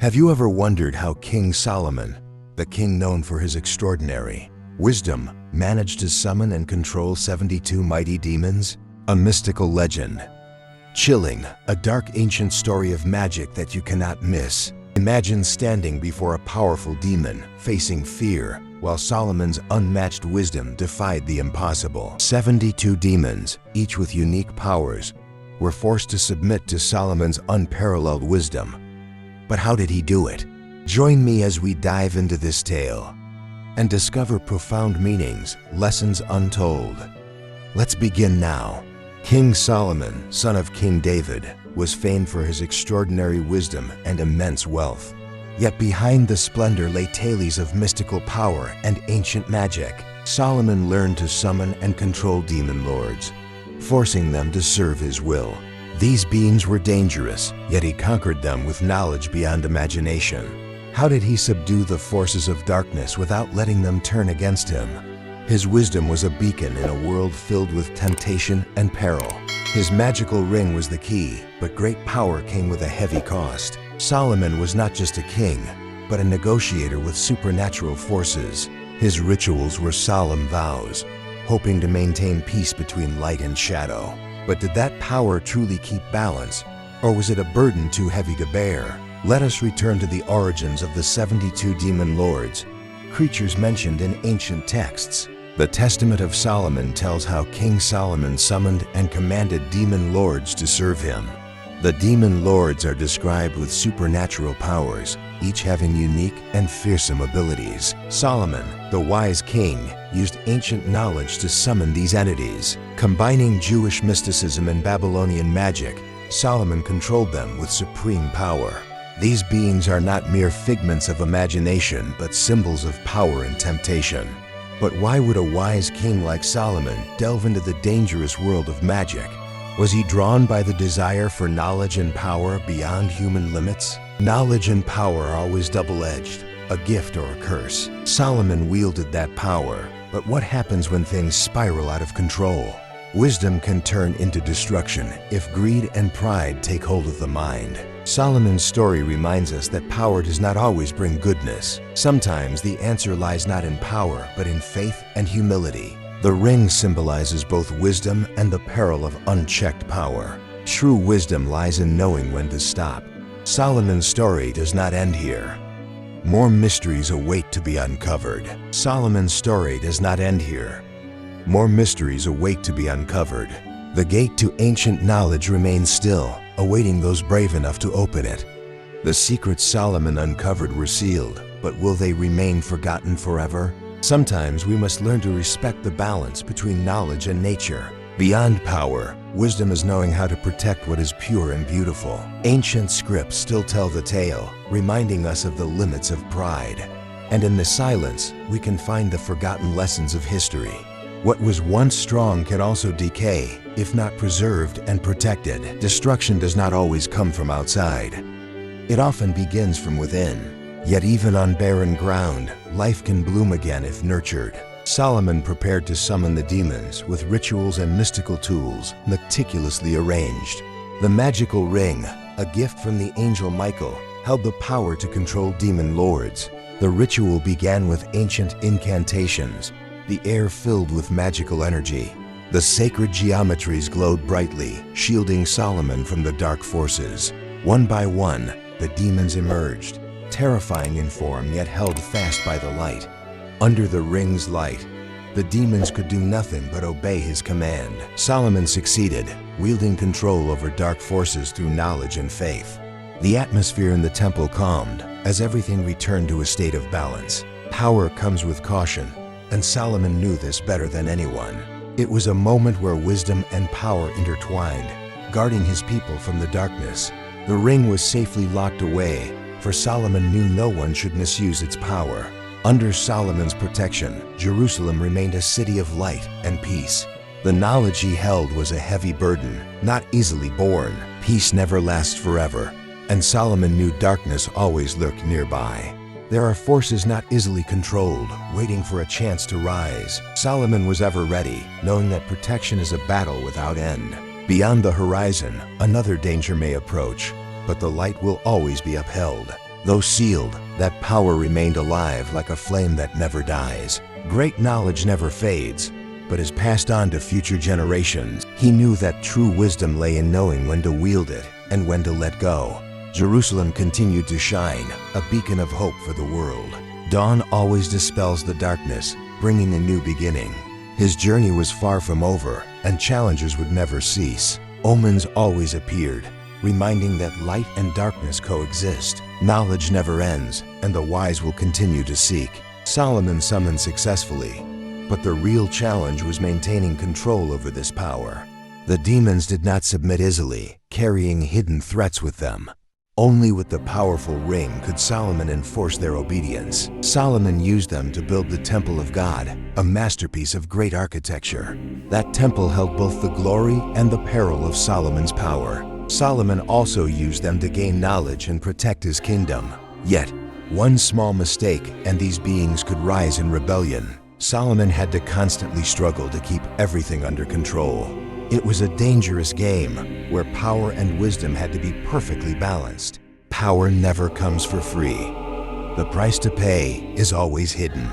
Have you ever wondered how King Solomon, the king known for his extraordinary wisdom, managed to summon and control 72 mighty demons? A mystical legend. Chilling, a dark ancient story of magic that you cannot miss. Imagine standing before a powerful demon, facing fear, while Solomon's unmatched wisdom defied the impossible. 72 demons, each with unique powers, were forced to submit to Solomon's unparalleled wisdom. But how did he do it? Join me as we dive into this tale and discover profound meanings, lessons untold. Let's begin now. King Solomon, son of King David, was famed for his extraordinary wisdom and immense wealth. Yet behind the splendor lay tales of mystical power and ancient magic. Solomon learned to summon and control demon lords, forcing them to serve his will. These beings were dangerous, yet he conquered them with knowledge beyond imagination. How did he subdue the forces of darkness without letting them turn against him? His wisdom was a beacon in a world filled with temptation and peril. His magical ring was the key, but great power came with a heavy cost. Solomon was not just a king, but a negotiator with supernatural forces. His rituals were solemn vows, hoping to maintain peace between light and shadow. But did that power truly keep balance, or was it a burden too heavy to bear? Let us return to the origins of the 72 demon lords, creatures mentioned in ancient texts. The Testament of Solomon tells how King Solomon summoned and commanded demon lords to serve him. The demon lords are described with supernatural powers, each having unique and fearsome abilities. Solomon, the wise king, used ancient knowledge to summon these entities. Combining Jewish mysticism and Babylonian magic, Solomon controlled them with supreme power. These beings are not mere figments of imagination, but symbols of power and temptation. But why would a wise king like Solomon delve into the dangerous world of magic? Was he drawn by the desire for knowledge and power beyond human limits? Knowledge and power are always double-edged, a gift or a curse. Solomon wielded that power, but what happens when things spiral out of control? Wisdom can turn into destruction if greed and pride take hold of the mind. Solomon's story reminds us that power does not always bring goodness. Sometimes the answer lies not in power, but in faith and humility. The ring symbolizes both wisdom and the peril of unchecked power. True wisdom lies in knowing when to stop. Solomon's story does not end here. More mysteries await to be uncovered. Solomon's story does not end here. More mysteries await to be uncovered. The gate to ancient knowledge remains still, awaiting those brave enough to open it. The secrets Solomon uncovered were sealed, but will they remain forgotten forever? Sometimes we must learn to respect the balance between knowledge and nature. Beyond power, wisdom is knowing how to protect what is pure and beautiful. Ancient scripts still tell the tale, reminding us of the limits of pride. And in the silence, we can find the forgotten lessons of history. What was once strong can also decay, if not preserved and protected. Destruction does not always come from outside. It often begins from within. Yet even on barren ground, life can bloom again if nurtured. Solomon prepared to summon the demons with rituals and mystical tools meticulously arranged. The magical ring, a gift from the angel Michael, held the power to control demon lords. The ritual began with ancient incantations, the air filled with magical energy. The sacred geometries glowed brightly, shielding Solomon from the dark forces. One by one, the demons emerged, terrifying in form yet held fast by the light. Under the ring's light, the demons could do nothing but obey his command. Solomon succeeded, wielding control over dark forces through knowledge and faith. The atmosphere in the temple calmed as everything returned to a state of balance. Power comes with caution, and Solomon knew this better than anyone. It was a moment where wisdom and power intertwined, guarding his people from the darkness. The ring was safely locked away, for Solomon knew no one should misuse its power. Under Solomon's protection, Jerusalem remained a city of light and peace. The knowledge he held was a heavy burden, not easily borne. Peace never lasts forever, and Solomon knew darkness always lurked nearby. There are forces not easily controlled, waiting for a chance to rise. Solomon was ever ready, knowing that protection is a battle without end. Beyond the horizon, another danger may approach, but the light will always be upheld. Though sealed, that power remained alive like a flame that never dies. Great knowledge never fades, but is passed on to future generations. He knew that true wisdom lay in knowing when to wield it and when to let go. Jerusalem continued to shine, a beacon of hope for the world. Dawn always dispels the darkness, bringing a new beginning. His journey was far from over, and challenges would never cease. Omens always appeared, reminding that light and darkness coexist. Knowledge never ends, and the wise will continue to seek. Solomon summoned successfully, but the real challenge was maintaining control over this power. The demons did not submit easily, carrying hidden threats with them. Only with the powerful ring could Solomon enforce their obedience. Solomon used them to build the Temple of God, a masterpiece of great architecture. That temple held both the glory and the peril of Solomon's power. Solomon also used them to gain knowledge and protect his kingdom. Yet, one small mistake and these beings could rise in rebellion. Solomon had to constantly struggle to keep everything under control. It was a dangerous game where power and wisdom had to be perfectly balanced. Power never comes for free. The price to pay is always hidden.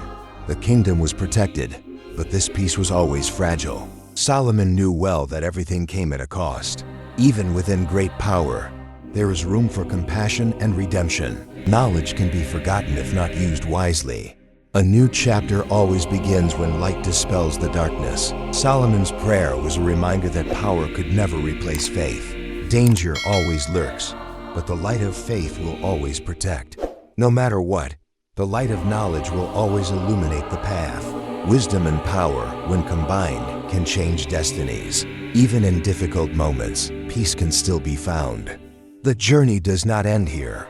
The kingdom was protected, but this peace was always fragile. Solomon knew well that everything came at a cost. Even within great power, there is room for compassion and redemption. Knowledge can be forgotten if not used wisely. A new chapter always begins when light dispels the darkness. Solomon's prayer was a reminder that power could never replace faith. Danger always lurks, but the light of faith will always protect. No matter what, the light of knowledge will always illuminate the path. Wisdom and power, when combined, can change destinies. Even in difficult moments, peace can still be found. The journey does not end here.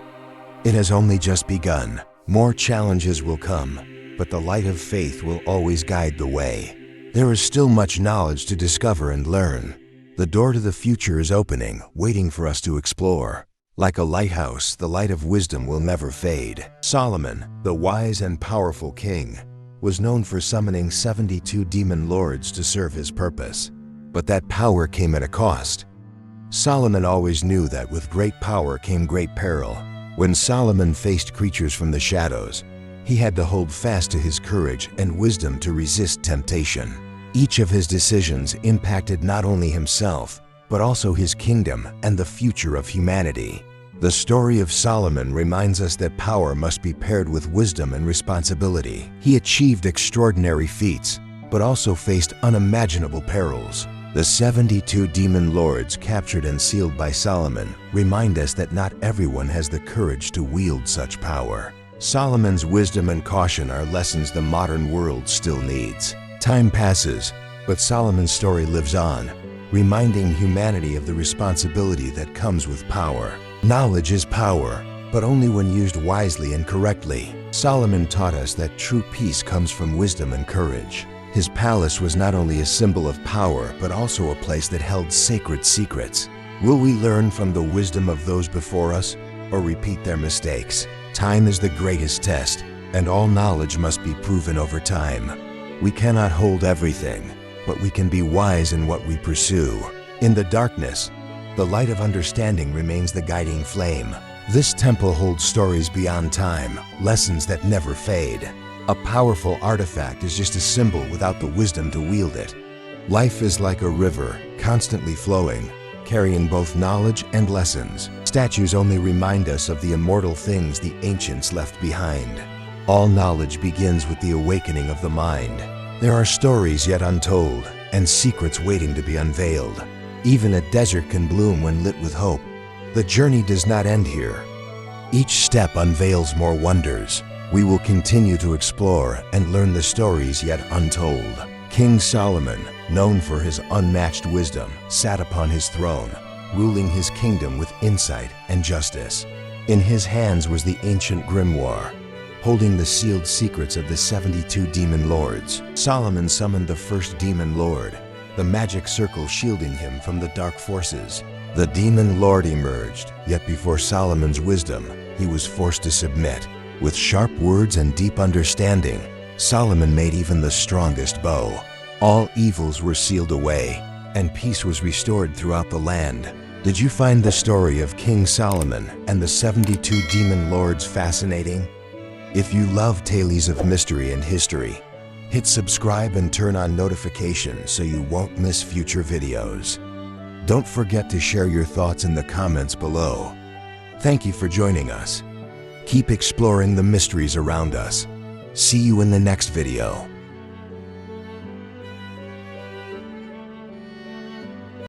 It has only just begun. More challenges will come, but the light of faith will always guide the way. There is still much knowledge to discover and learn. The door to the future is opening, waiting for us to explore. Like a lighthouse, the light of wisdom will never fade. Solomon, the wise and powerful king, was known for summoning 72 demon lords to serve his purpose. But that power came at a cost. Solomon always knew that with great power came great peril. When Solomon faced creatures from the shadows, he had to hold fast to his courage and wisdom to resist temptation. Each of his decisions impacted not only himself, but also his kingdom and the future of humanity. The story of Solomon reminds us that power must be paired with wisdom and responsibility. He achieved extraordinary feats, but also faced unimaginable perils. The 72 demon lords captured and sealed by Solomon remind us that not everyone has the courage to wield such power. Solomon's wisdom and caution are lessons the modern world still needs. Time passes, but Solomon's story lives on, reminding humanity of the responsibility that comes with power. Knowledge is power, but only when used wisely and correctly. Solomon taught us that true peace comes from wisdom and courage. His palace was not only a symbol of power, but also a place that held sacred secrets. Will we learn from the wisdom of those before us, or repeat their mistakes? Time is the greatest test, and all knowledge must be proven over time. We cannot hold everything, but we can be wise in what we pursue. In the darkness, the light of understanding remains the guiding flame. This temple holds stories beyond time, lessons that never fade. A powerful artifact is just a symbol without the wisdom to wield it. Life is like a river, constantly flowing, carrying both knowledge and lessons. Statues only remind us of the immortal things the ancients left behind. All knowledge begins with the awakening of the mind. There are stories yet untold, and secrets waiting to be unveiled. Even a desert can bloom when lit with hope. The journey does not end here. Each step unveils more wonders. We will continue to explore and learn the stories yet untold. King Solomon, known for his unmatched wisdom, sat upon his throne, ruling his kingdom with insight and justice. In his hands was the ancient grimoire, holding the sealed secrets of the 72 demon lords. Solomon summoned the first demon lord, the magic circle shielding him from the dark forces. The demon lord emerged, yet before Solomon's wisdom, he was forced to submit. With sharp words and deep understanding, Solomon made even the strongest bow. All evils were sealed away, and peace was restored throughout the land. Did you find the story of King Solomon and the 72 demon lords fascinating? If you love tales of mystery and history, hit subscribe and turn on notifications so you won't miss future videos. Don't forget to share your thoughts in the comments below. Thank you for joining us. Keep exploring the mysteries around us. See you in the next video.